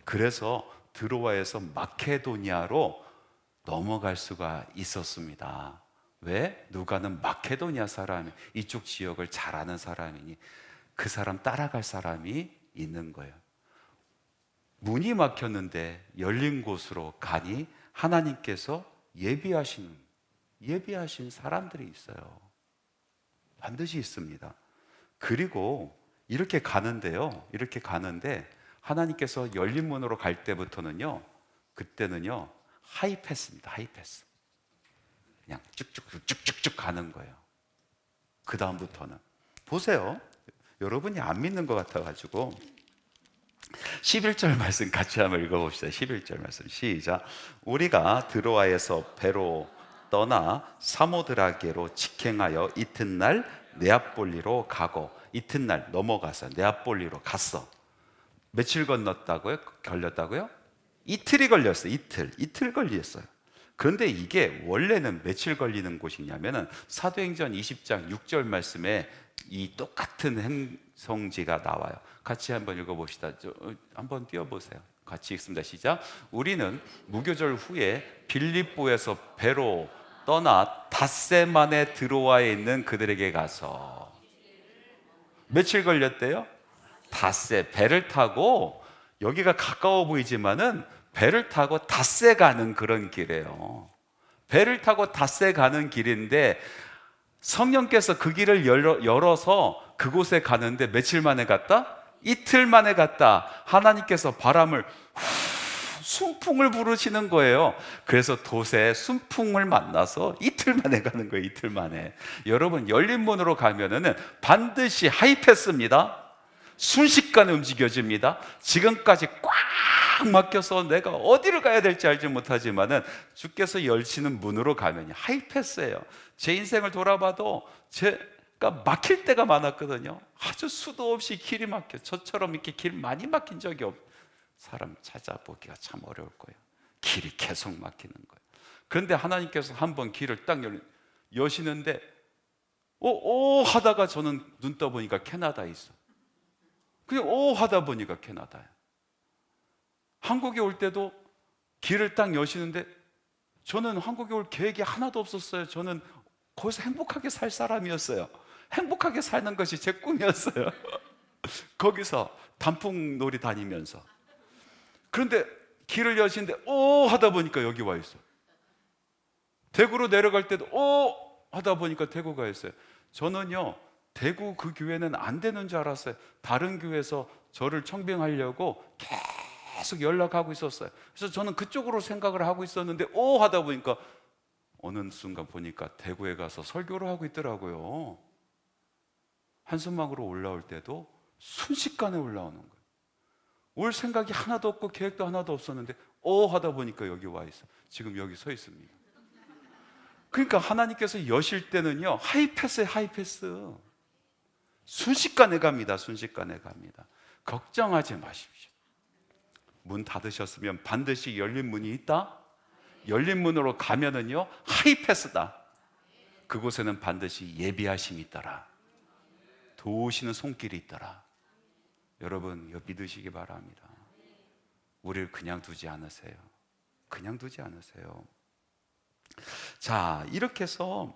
그래서 드로아에서 마케도니아로 넘어갈 수가 있었습니다. 왜? 누가는 마케도니아 사람이, 이쪽 지역을 잘 아는 사람이니 그 사람 따라갈 사람이 있는 거예요. 문이 막혔는데 열린 곳으로 가니 하나님께서 예비하신 사람들이 있어요. 반드시 있습니다. 그리고 이렇게 가는데 하나님께서 열린 문으로 갈 때부터는요, 그때는요 하이패스입니다. 하이패스. 그냥 쭉쭉쭉 가는 거예요. 그 다음부터는 보세요. 여러분이 안 믿는 것 같아가지고 11절 말씀 같이 한번 읽어봅시다. 11절 말씀 시작. 우리가 드로아에서 배로 떠나 사모드라게로 직행하여 이튿날 네아폴리로 가고, 이튿날 넘어가서 네아폴리로 갔어. 며칠 걸렸다고요? 이틀이 걸렸어요. 이틀 걸렸어요. 그런데 이게 원래는 며칠 걸리는 곳이냐면은 사도행전 20장 6절 말씀에 이 똑같은 행성지가 나와요. 같이 한번 읽어봅시다. 한번 띄워보세요. 같이 읽습니다. 시작. 우리는 무교절 후에 빌립보에서 배로 떠나 닷새만에 드로아에 있는 그들에게 가서, 며칠 걸렸대요? 닷새. 배를 타고, 여기가 가까워 보이지만은 배를 타고 닷새 가는 그런 길이에요. 배를 타고 닷새 가는 길인데 성령께서 그 길을 열어서 그곳에 가는데 며칠 만에 갔다? 이틀 만에 갔다. 하나님께서 바람을 순풍을 부르시는 거예요. 그래서 돛에 순풍을 만나서 이틀 만에 가는 거예요. 이틀 만에. 여러분 열린 문으로 가면은 반드시 하이패스입니다. 순식간에 움직여집니다. 지금까지 꽉 꽉 막혀서 내가 어디를 가야 될지 알지 못하지만은 주께서 열시는 문으로 가면요, 하이패스예요. 제 인생을 돌아봐도 제가 막힐 때가 많았거든요. 아주 수도 없이 길이 막혀. 저처럼 이렇게 길 많이 막힌 적이 사람 찾아보기가 참 어려울 거예요. 길이 계속 막히는 거예요. 그런데 하나님께서 한번 길을 딱 여시는데 오 하다가 저는 눈 떠보니까 캐나다에 있어. 그냥 오 하다 보니까 캐나다에. 한국에 올 때도 길을 딱 여시는데 저는 한국에 올 계획이 하나도 없었어요. 저는 거기서 행복하게 살 사람이었어요. 행복하게 사는 것이 제 꿈이었어요. 거기서 단풍놀이 다니면서. 그런데 길을 여시는데 오 하다 보니까 여기 와 있어요. 대구로 내려갈 때도 오 하다 보니까 대구가 있어요. 저는요, 대구 그 교회는 안 되는 줄 알았어요. 다른 교회에서 저를 청빙하려고 계속 연락하고 있었어요. 그래서 저는 그쪽으로 생각을 하고 있었는데 오 하다 보니까 어느 순간 보니까 대구에 가서 설교를 하고 있더라고요. 한숨막으로 올라올 때도 순식간에 올라오는 거예요. 올 생각이 하나도 없고 계획도 하나도 없었는데 오 하다 보니까 여기 와 있어. 지금 여기 서 있습니다. 그러니까 하나님께서 여실 때는요, 하이패스에 하이패스. 순식간에 갑니다. 순식간에 갑니다. 걱정하지 마십시오. 문 닫으셨으면 반드시 열린 문이 있다. 열린 문으로 가면은요, 하이패스다. 그곳에는 반드시 예비하심이 있더라. 도우시는 손길이 있더라. 여러분, 이거 믿으시기 바랍니다. 우리를 그냥 두지 않으세요. 그냥 두지 않으세요. 자, 이렇게 해서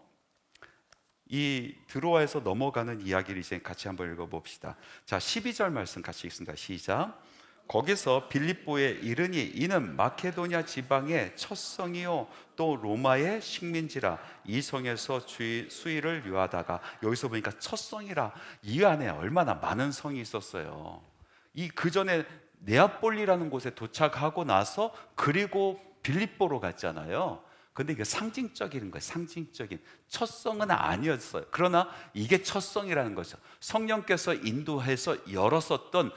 이 드로아에서 넘어가는 이야기를 이제 같이 한번 읽어봅시다. 자, 12절 말씀 같이 읽습니다. 시작. 거기서 빌립보에 이르니 이는 마케도냐 지방의 첫 성이요 또 로마의 식민지라. 이 성에서 수의를 유하다가, 여기서 보니까 첫 성이라, 이 안에 얼마나 많은 성이 있었어요. 이 그전에 네아폴리라는 곳에 도착하고 나서 그리고 빌립보로 갔잖아요. 근데 이게 상징적인 거예요. 상징적인. 첫 성은 아니었어요. 그러나 이게 첫 성이라는 거죠. 성령께서 인도해서 열었었던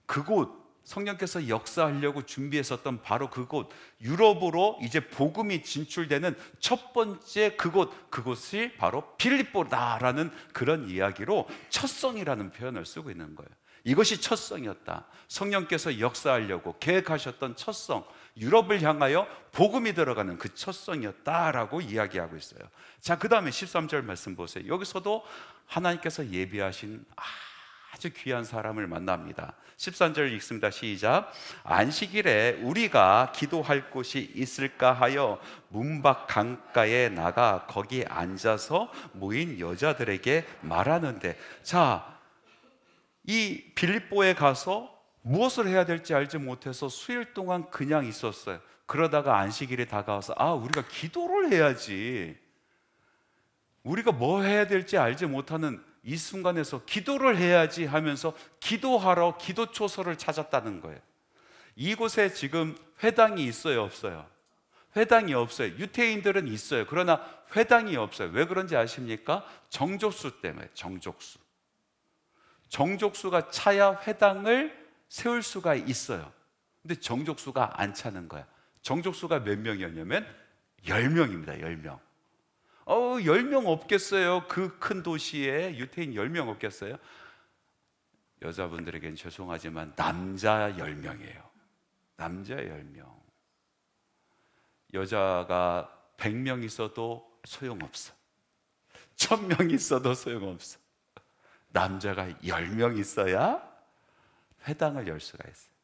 그곳, 성령께서 역사하려고 준비했었던 바로 그곳, 유럽으로 이제 복음이 진출되는 첫 번째 그곳이 바로 빌립보다라는 그런 이야기로 첫성이라는 표현을 쓰고 있는 거예요. 이것이 첫성이었다. 성령께서 역사하려고 계획하셨던 첫성, 유럽을 향하여 복음이 들어가는 그 첫성이었다라고 이야기하고 있어요. 자, 그 다음에 13절 말씀 보세요. 여기서도 하나님께서 예비하신 아주 귀한 사람을 만납니다. 13절 읽습니다. 시작. 안식일에 우리가 기도할 곳이 있을까 하여 문밖 강가에 나가 거기 앉아서 모인 여자들에게 말하는데, 자, 이 빌립보에 가서 무엇을 해야 될지 알지 못해서 수일 동안 그냥 있었어요. 그러다가 안식일이 다가와서 우리가 기도를 해야지, 우리가 뭐 해야 될지 알지 못하는 이 순간에서 기도를 해야지 하면서 기도하러 기도초소를 찾았다는 거예요. 이곳에 지금 회당이 있어요, 없어요? 회당이 없어요. 유태인들은 있어요. 그러나 회당이 없어요. 왜 그런지 아십니까? 정족수 때문에. 정족수가 차야 회당을 세울 수가 있어요. 근데 정족수가 안 차는 거야. 정족수가 몇 명이었냐면 10명입니다. 10명. 10명 없겠어요? 그 큰 도시에 유태인 10명 없겠어요? 여자분들에겐 죄송하지만 남자 10명이에요. 남자 10명. 여자가 100명 있어도 소용없어. 1000명 있어도 소용없어. 남자가 10명 있어야 회당을 열 수가 있어요.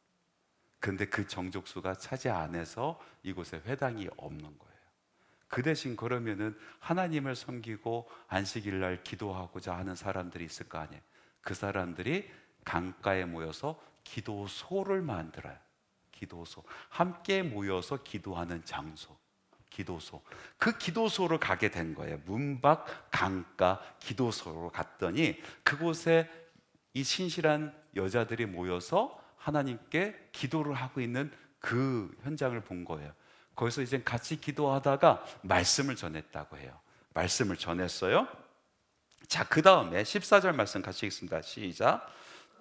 근데 그 정족수가 차지 안에서 이곳에 회당이 없는 거예요. 그 대신 그러면은 하나님을 섬기고 안식일날 기도하고자 하는 사람들이 있을 거 아니에요. 그 사람들이 강가에 모여서 기도소를 만들어요. 기도소. 함께 모여서 기도하는 장소. 기도소. 그 기도소로 가게 된 거예요. 문밖 강가 기도소로 갔더니 그곳에 이 신실한 여자들이 모여서 하나님께 기도를 하고 있는 그 현장을 본 거예요. 거기서 이제 같이 기도하다가 말씀을 전했다고 해요. 말씀을 전했어요. 자, 그 다음에 14절 말씀 같이 읽습니다. 시작.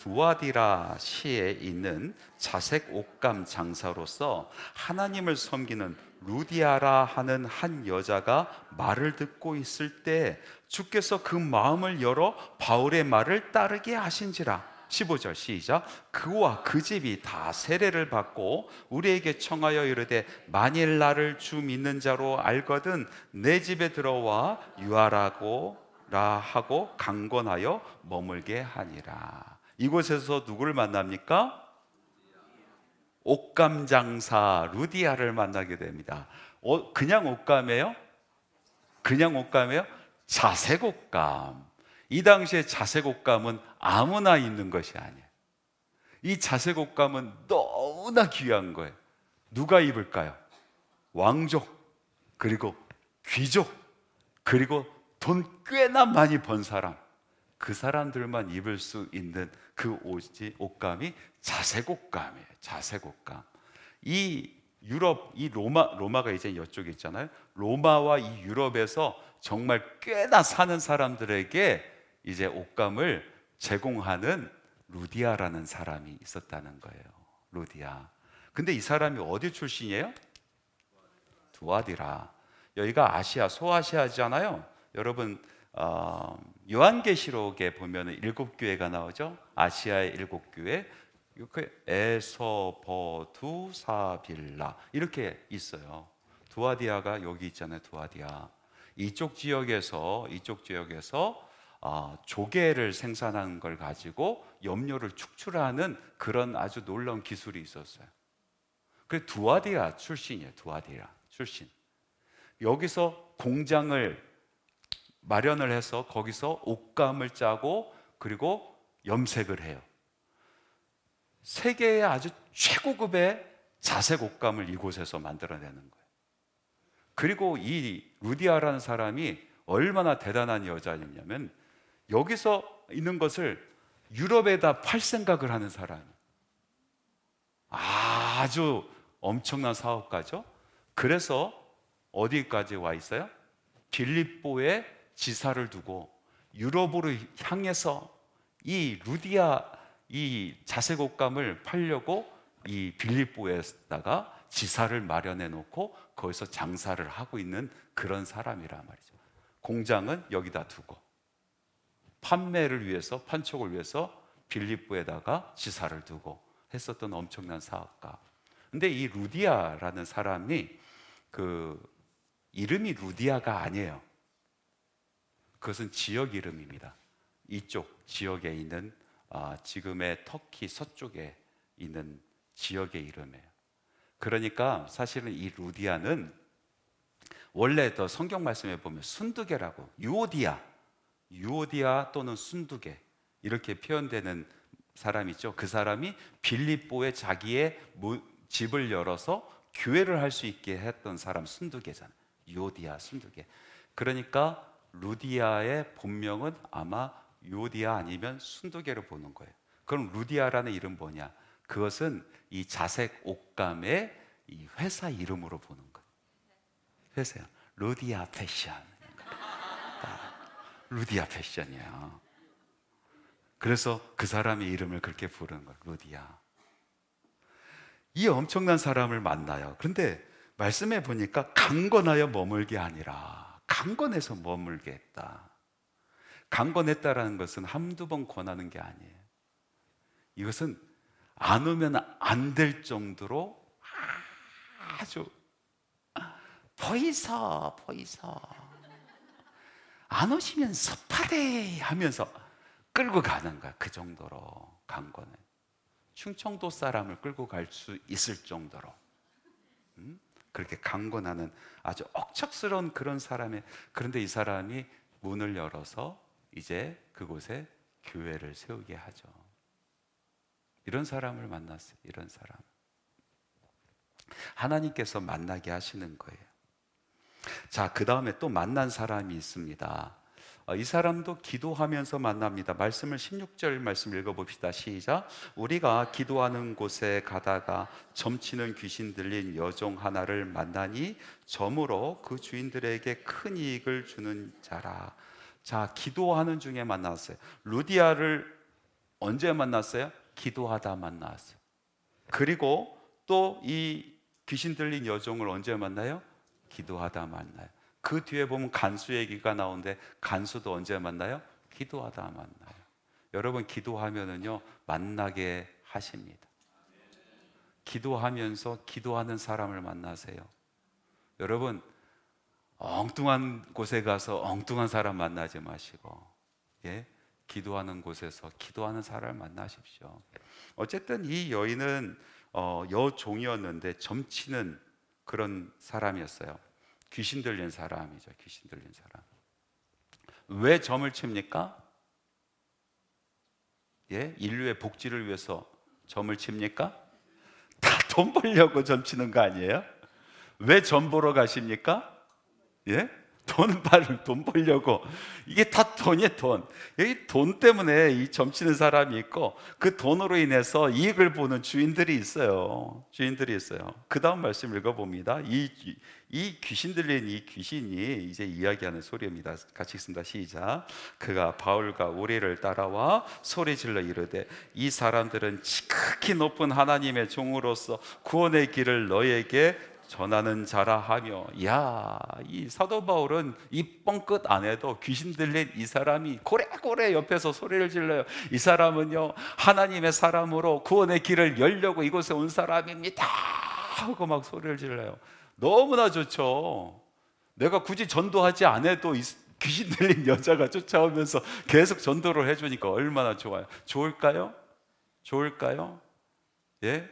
두아디라 시에 있는 자색 옷감 장사로서 하나님을 섬기는 루디아라 하는 한 여자가 말을 듣고 있을 때 주께서 그 마음을 열어 바울의 말을 따르게 하신지라. 15절 시작. 그와 그 집이 다 세례를 받고 우리에게 청하여 이르되 만일 나를 주 믿는 자로 알거든 내 집에 들어와 유하라고 라 하고 강권하여 머물게 하니라. 이곳에서 누구를 만납니까? 옷감 장사 루디아를 만나게 됩니다. 그냥 옷감이에요? 그냥 옷감이에요? 자색 옷감. 이 당시에 자색 옷감은 아무나 입는 것이 아니에요. 이 자색 옷감은 너무나 귀한 거예요. 누가 입을까요? 왕족, 그리고 귀족, 그리고 돈 꽤나 많이 번 사람, 그 사람들만 입을 수 있는 그 옷감이 자색 옷감이에요. 자색 옷감. 이 유럽, 이 로마가 이제 이쪽에 있잖아요. 로마와 이 유럽에서 정말 꽤나 사는 사람들에게 이제 옷감을 제공하는 루디아라는 사람이 있었다는 거예요. 루디아. 근데 이 사람이 어디 출신이에요? 두아디라. 여기가 아시아, 소아시아잖아요. 여러분 요한계시록에 보면 7교회가 나오죠. 아시아의 7교회. 에서버두사빌라 이렇게 있어요. 두아디아가 여기 있잖아요. 두아디아. 이쪽 지역에서 조개를 생산하는 걸 가지고 염료를 축출하는 그런 아주 놀라운 기술이 있었어요. 그 두아디아 출신이에요. 두아디아 출신. 여기서 공장을 마련을 해서 거기서 옷감을 짜고 그리고 염색을 해요. 세계의 아주 최고급의 자색 옷감을 이곳에서 만들어내는 거예요. 그리고 이 루디아라는 사람이 얼마나 대단한 여자였냐면 여기서 있는 것을 유럽에다 팔 생각을 하는 사람이에요. 아주 엄청난 사업가죠. 그래서 어디까지 와 있어요? 빌립보에 지사를 두고 유럽으로 향해서 이 루디아 이 자색 옷감을 팔려고 이 빌립보에다가 지사를 마련해 놓고 거기서 장사를 하고 있는 그런 사람이란 말이죠. 공장은 여기다 두고 판매를 위해서, 판촉을 위해서 빌립보에다가 지사를 두고 했었던 엄청난 사업가. 근데 이 루디아라는 사람이 이름이 루디아가 아니에요. 그것은 지역 이름입니다. 이쪽 지역에 있는 지금의 터키 서쪽에 있는 지역의 이름이에요. 그러니까 사실은 이 루디아는 원래 더 성경 말씀에 보면 순두개라고 유오디아 또는 순두개 이렇게 표현되는 사람이 있죠. 그 사람이 빌립보에 자기의 집을 열어서 교회를 할 수 있게 했던 사람 순두개잖아요. 유오디아 순두개. 그러니까 루디아의 본명은 아마 유오디아 아니면 순두개로 보는 거예요. 그럼 루디아라는 이름 뭐냐? 그것은 이 자색 옷감의 이 회사 이름으로 보는 거예요. 회사야. 루디아 패션. 루디아 패션이야. 그래서 그 사람의 이름을 그렇게 부르는 거예요. 루디아. 이 엄청난 사람을 만나요. 그런데 말씀해 보니까 강건하여 머물게 아니라 강건해서 머물게 했다. 강건했다라는 것은 한두 번 권하는 게 아니에요. 이것은 안 오면 안 될 정도로 아주 보이서 안 오시면 섭하대 하면서 끌고 가는 거야. 그 정도로 강건해. 충청도 사람을 끌고 갈 수 있을 정도로 그렇게 강건하는 아주 억척스러운 그런 사람의. 그런데 이 사람이 문을 열어서 이제 그곳에 교회를 세우게 하죠. 이런 사람을 만났어요. 이런 사람 하나님께서 만나게 하시는 거예요. 자, 그 다음에 또 만난 사람이 있습니다. 이 사람도 기도하면서 만납니다. 말씀을 16절 말씀 읽어봅시다. 시작. 우리가 기도하는 곳에 가다가 점치는 귀신 들린 여종 하나를 만나니 점으로 그 주인들에게 큰 이익을 주는 자라. 자, 기도하는 중에 만났어요. 루디아를 언제 만났어요? 기도하다 만났어요. 그리고 또 이 귀신 들린 여종을 언제 만나요? 기도하다 만나요. 그 뒤에 보면 간수 얘기가 나오는데 간수도 언제 만나요? 기도하다 만나요. 여러분, 기도하면은요 만나게 하십니다. 기도하면서 기도하는 사람을 만나세요. 여러분, 엉뚱한 곳에 가서 엉뚱한 사람 만나지 마시고, 예? 기도하는 곳에서 기도하는 사람을 만나십시오. 어쨌든 이 여인은 여종이었는데 점치는 그런 사람이었어요. 귀신 들린 사람이죠. 귀신 들린 사람. 왜 점을 칩니까? 예? 인류의 복지를 위해서 점을 칩니까? 다 돈 벌려고 점 치는 거 아니에요? 왜 점 보러 가십니까? 예? 돈 벌려고. 이게 다 돈이에요, 돈. 이 돈 때문에 이 점치는 사람이 있고, 그 돈으로 인해서 이익을 보는 주인들이 있어요. 주인들이 있어요. 그 다음 말씀 읽어봅니다. 이 귀신 들린 이 귀신이 이제 이야기하는 소리입니다. 같이 읽습니다. 시작. 그가 바울과 우리를 따라와 소리질러 이르되, 이 사람들은 지극히 높은 하나님의 종으로서 구원의 길을 너에게 전하는 자라 하며, 야, 이 사도 바울은 이 뻥끗 안에도 귀신 들린 이 사람이 고래고래 옆에서 소리를 질러요. 이 사람은요 하나님의 사람으로 구원의 길을 열려고 이곳에 온 사람입니다 하고 막 소리를 질러요. 너무나 좋죠. 내가 굳이 전도하지 않아도 이 귀신 들린 여자가 쫓아오면서 계속 전도를 해주니까 얼마나 좋아요. 좋을까요? 좋을까요? 예?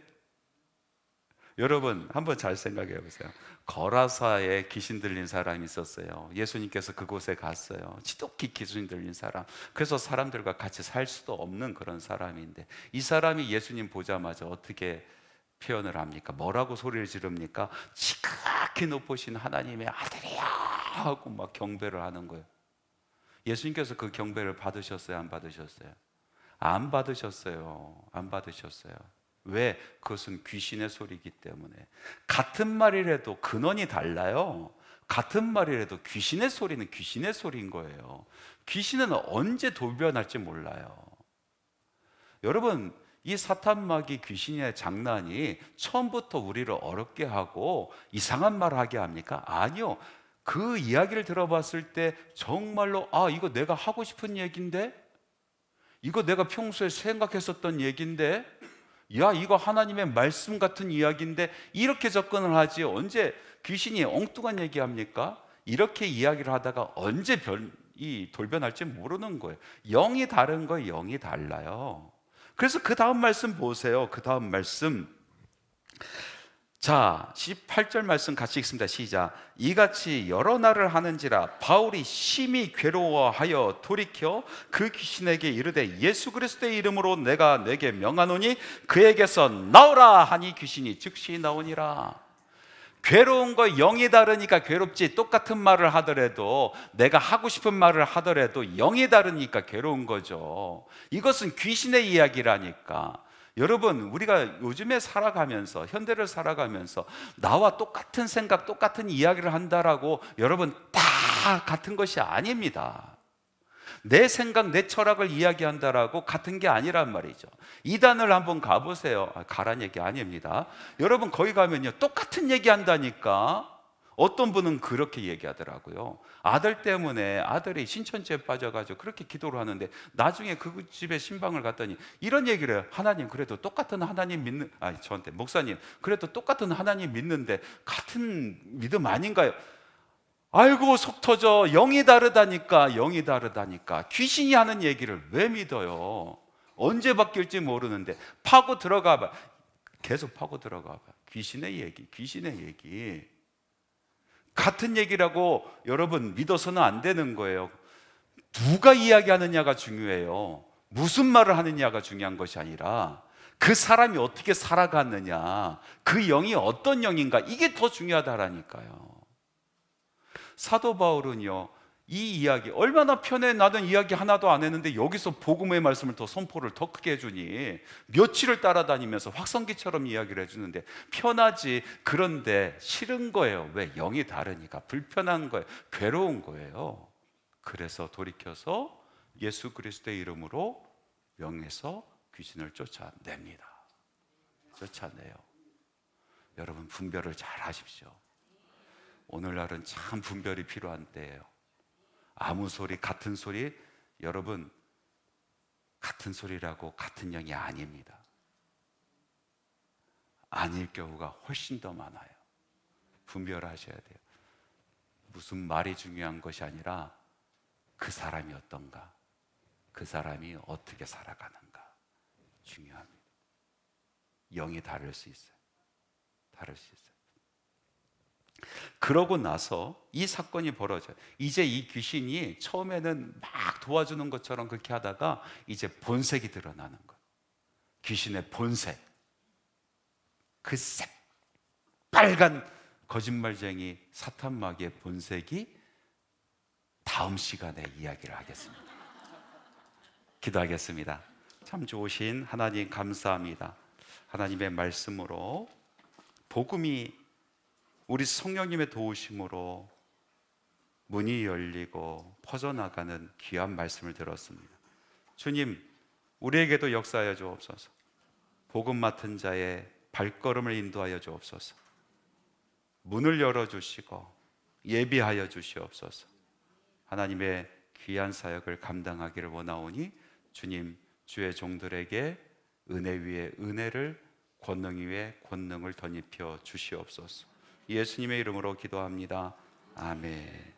여러분, 한번 잘 생각해 보세요. 거라사에 귀신 들린 사람이 있었어요. 예수님께서 그곳에 갔어요. 지독히 귀신 들린 사람. 그래서 사람들과 같이 살 수도 없는 그런 사람인데, 이 사람이 예수님 보자마자 어떻게 표현을 합니까? 뭐라고 소리를 지릅니까? 지극히 높으신 하나님의 아들이야 하고 막 경배를 하는 거예요. 예수님께서 그 경배를 받으셨어요? 안 받으셨어요? 안 받으셨어요. 안 받으셨어요. 왜? 그것은 귀신의 소리이기 때문에. 같은 말이라도 근원이 달라요. 같은 말이라도 귀신의 소리는 귀신의 소리인 거예요. 귀신은 언제 돌변할지 몰라요. 여러분, 이 사탄 마귀 귀신의 장난이 처음부터 우리를 어렵게 하고 이상한 말을 하게 합니까? 아니요. 그 이야기를 들어봤을 때 정말로 이거 내가 하고 싶은 얘기인데, 이거 내가 평소에 생각했었던 얘기인데, 야, 이거 하나님의 말씀 같은 이야기인데, 이렇게 접근을 하지 언제 귀신이 엉뚱한 얘기합니까? 이렇게 이야기를 하다가 언제 돌변할지 모르는 거예요. 영이 다른 거예요. 영이 달라요. 그래서 그 다음 말씀 보세요. 그 다음 말씀. 자, 18절 말씀 같이 읽습니다. 시작. 이같이 여러 날을 하는지라 바울이 심히 괴로워하여 돌이켜 그 귀신에게 이르되, 예수 그리스도의 이름으로 내가 내게 명하노니 그에게서 나오라 하니 귀신이 즉시 나오니라. 괴로운 거 영이 다르니까 괴롭지, 똑같은 말을 하더라도, 내가 하고 싶은 말을 하더라도 영이 다르니까 괴로운 거죠. 이것은 귀신의 이야기라니까. 여러분, 우리가 요즘에 살아가면서, 현대를 살아가면서 나와 똑같은 생각, 똑같은 이야기를 한다라고 여러분 다 같은 것이 아닙니다. 내 생각, 내 철학을 이야기한다라고 같은 게 아니란 말이죠. 이단을 한번 가보세요. 가란 얘기 아닙니다. 여러분, 거기 가면요 똑같은 얘기 한다니까. 어떤 분은 그렇게 얘기하더라고요. 아들 때문에 아들이 신천지에 빠져가지고 그렇게 기도를 하는데, 나중에 그 집에 신방을 갔더니 이런 얘기를 해요. 하나님, 그래도 똑같은 하나님 믿는, 저한테, 목사님, 그래도 똑같은 하나님 믿는데 같은 믿음 아닌가요? 아이고, 속 터져. 영이 다르다니까. 영이 다르다니까. 귀신이 하는 얘기를 왜 믿어요? 언제 바뀔지 모르는데. 파고 들어가 봐. 계속 파고 들어가 봐. 귀신의 얘기, 귀신의 얘기. 같은 얘기라고 여러분 믿어서는 안 되는 거예요. 누가 이야기하느냐가 중요해요. 무슨 말을 하느냐가 중요한 것이 아니라 그 사람이 어떻게 살아갔느냐, 그 영이 어떤 영인가, 이게 더 중요하다라니까요. 사도 바울은요, 이 이야기 얼마나 편해. 나는 이야기 하나도 안 했는데 여기서 복음의 말씀을 더 선포를 더 크게 해주니, 며칠을 따라다니면서 확성기처럼 이야기를 해주는데 편하지. 그런데 싫은 거예요. 왜? 영이 다르니까. 불편한 거예요. 괴로운 거예요. 그래서 돌이켜서 예수 그리스도의 이름으로 명에서 귀신을 쫓아냅니다. 쫓아내요. 여러분 분별을 잘 하십시오. 오늘날은 참 분별이 필요한 때예요. 아무 소리, 같은 소리, 여러분 같은 소리라고 같은 영이 아닙니다. 아닐 경우가 훨씬 더 많아요. 분별하셔야 돼요. 무슨 말이 중요한 것이 아니라 그 사람이 어떤가, 그 사람이 어떻게 살아가는가 중요합니다. 영이 다를 수 있어요. 다를 수 있어요. 그러고 나서 이 사건이 벌어져요. 이제 이 귀신이 처음에는 막 도와주는 것처럼 그렇게 하다가 이제 본색이 드러나는 거예요. 귀신의 본색. 그 새빨간 거짓말쟁이 사탄 마귀의 본색이 다음 시간에 이야기를 하겠습니다. 기도하겠습니다. 참 좋으신 하나님 감사합니다. 하나님의 말씀으로 복음이 우리 성령님의 도우심으로 문이 열리고 퍼져나가는 귀한 말씀을 들었습니다. 주님, 우리에게도 역사하여 주옵소서. 복음 맡은 자의 발걸음을 인도하여 주옵소서. 문을 열어주시고 예비하여 주시옵소서. 하나님의 귀한 사역을 감당하기를 원하오니 주님, 주의 종들에게 은혜 위에 은혜를, 권능 위에 권능을 덧입혀 주시옵소서. 예수님의 이름으로 기도합니다. 아멘.